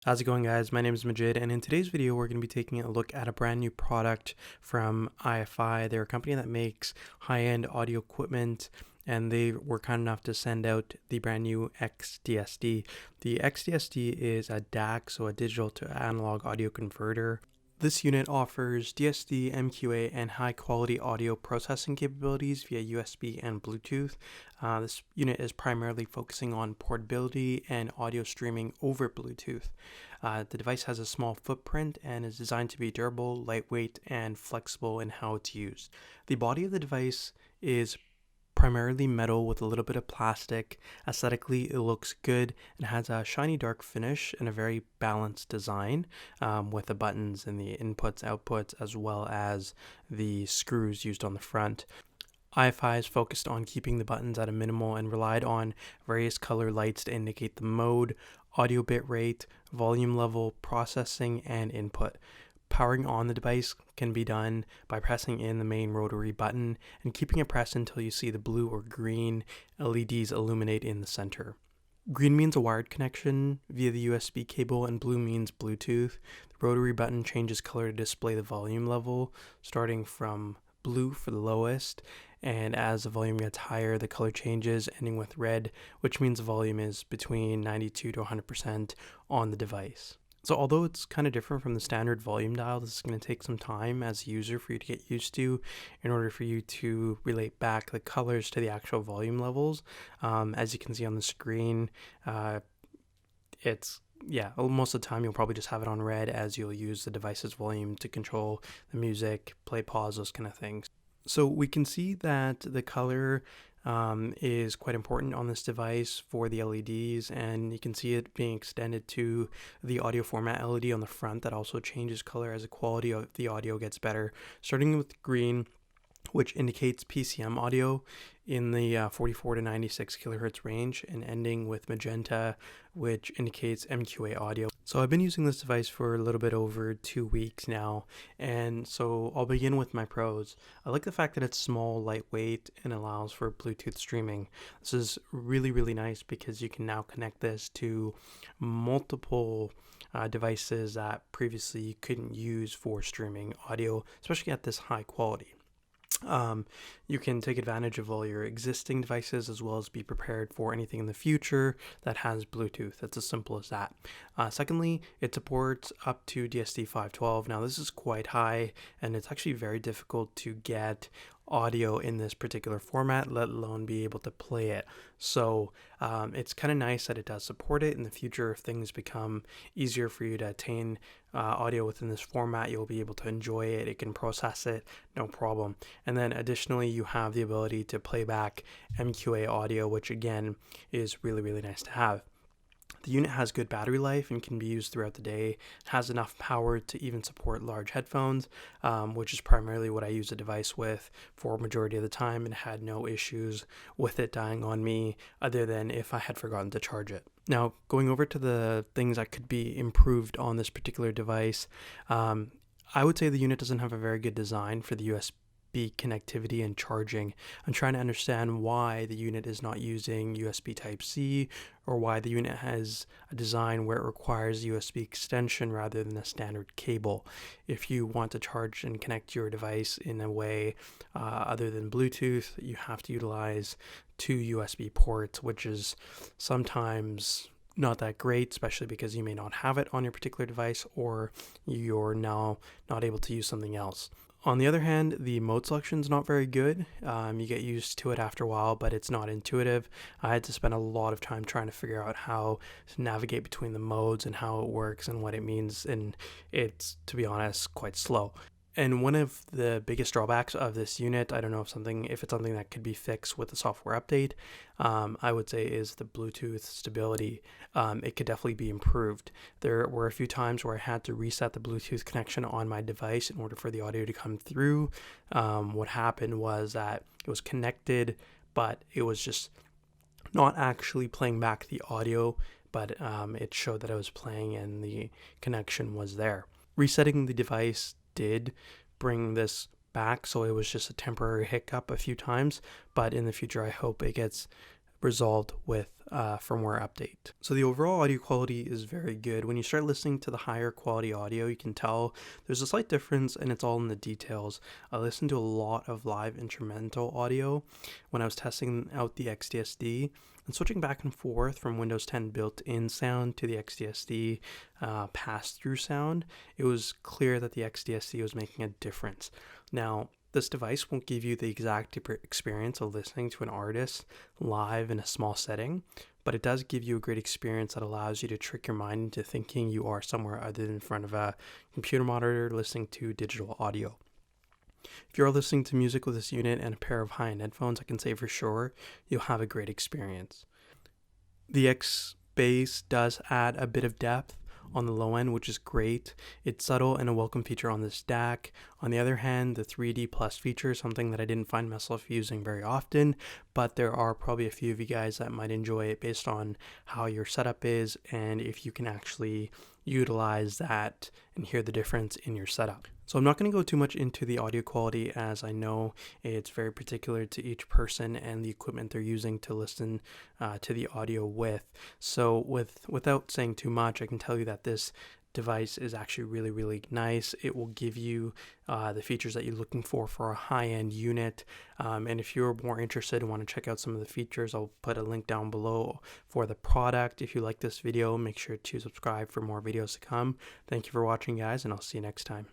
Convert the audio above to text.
How's it going, guys? My name is Majid, and in today's video we're going to be taking a look at a brand new product from iFi. They're a company that makes high-end audio equipment, and they were kind enough to send out the brand new xDSD. The xDSD is a DAC, so a digital to analog audio converter. This unit offers DSD, MQA, and high-quality audio processing capabilities via USB and Bluetooth. This unit is primarily focusing on portability and audio streaming over Bluetooth. The device has a small footprint and is designed to be durable, lightweight, and flexible in how it's used. The body of the device is primarily metal with a little bit of plastic. Aesthetically, it looks good and has a shiny dark finish and a very balanced design with the buttons and the inputs, outputs, as well as the screws used on the front. iFi is focused on keeping the buttons at a minimal and relied on various color lights to indicate the mode, audio bit rate, volume level, processing, and input. Powering on the device can be done by pressing in the main rotary button and keeping it pressed until you see the blue or green LEDs illuminate in the center. Green means a wired connection via the USB cable, and blue means Bluetooth. The rotary button changes color to display the volume level, starting from blue for the lowest, and as the volume gets higher, the color changes, ending with red, which means the volume is between 92 to 100% on the device. So although it's kind of different from the standard volume dial, this is going to take some time as a user for you to get used to in order for you to relate back the colors to the actual volume levels. As you can see on the screen, most of the time you'll probably just have it on red as you'll use the device's volume to control the music, play, pause, those kind of things. So we can see that the color is quite important on this device for the LEDs, and you can see it being extended to the audio format LED on the front that also changes color as the quality of the audio gets better, starting with green, which indicates PCM audio in the 44 to 96 kilohertz range, and ending with magenta, which indicates MQA audio. So I've been using this device for a little bit over 2 weeks now, and so I'll begin with my pros. I like the fact that it's small, lightweight, and allows for Bluetooth streaming. This is really, really nice because you can now connect this to multiple devices that previously you couldn't use for streaming audio, especially at this high quality. You can take advantage of all your existing devices as well as be prepared for anything in the future that has Bluetooth. It's as simple as that. Secondly, it supports up to DSD 512. Now, this is quite high, and it's actually very difficult to get audio in this particular format, let alone be able to play it. So it's kind of nice that it does support it. In the future, if things become easier for you to attain audio within this format, you'll be able to enjoy it. It can process it, no problem. And then additionally, you have the ability to play back MQA audio, which again is really, really nice to have. The unit has good battery life and can be used throughout the day. It has enough power to even support large headphones, which is primarily what I use the device with for a majority of the time, and had no issues with it dying on me other than if I had forgotten to charge it. Now, going over to the things that could be improved on this particular device, I would say the unit doesn't have a very good design for the USB connectivity and charging. I'm trying to understand why the unit is not using USB Type-C, or why the unit has a design where it requires USB extension rather than a standard cable. If you want to charge and connect your device in a way other than Bluetooth, you have to utilize 2 USB ports, which is sometimes not that great, especially because you may not have it on your particular device, or you're now not able to use something else. On the other hand, the mode selection is not very good. You get used to it after a while, but it's not intuitive. I had to spend a lot of time trying to figure out how to navigate between the modes and how it works and what it means, and it's, to be honest, quite slow. And one of the biggest drawbacks of this unit, I don't know if it's something that could be fixed with a software update, I would say is the Bluetooth stability. It could definitely be improved. There were a few times where I had to reset the Bluetooth connection on my device in order for the audio to come through. What happened was that it was connected, but it was just not actually playing back the audio, but it showed that I was playing and the connection was there. Resetting the device did bring this back, so it was just a temporary hiccup a few times, but in the future I hope it gets resolved with firmware update. So the overall audio quality is very good. When you start listening to the higher quality audio, you can tell there's a slight difference, and it's all in the details. I listened to a lot of live instrumental audio when I was testing out the xDSD, and switching back and forth from Windows 10 built-in sound to the xDSD pass-through sound, it was clear that the xDSD was making a difference. Now, this device won't give you the exact experience of listening to an artist live in a small setting, but it does give you a great experience that allows you to trick your mind into thinking you are somewhere other than in front of a computer monitor listening to digital audio. If you're listening to music with this unit and a pair of high-end headphones, I can say for sure you'll have a great experience. The X bass does add a bit of depth on the low end, which is great. It's subtle and a welcome feature on this DAC. On the other hand, the 3D plus feature is something that I didn't find myself using very often, but there are probably a few of you guys that might enjoy it based on how your setup is and if you can actually utilize that and hear the difference in your setup. So I'm not going to go too much into the audio quality, as I know it's very particular to each person and the equipment they're using to listen to the audio with. So without saying too much, I can tell you that this device is actually really, really nice. It will give you the features that you're looking for a high-end unit. And if you're more interested and want to check out some of the features, I'll put a link down below for the product. If you like this video, make sure to subscribe for more videos to come. Thank you for watching, guys, and I'll see you next time.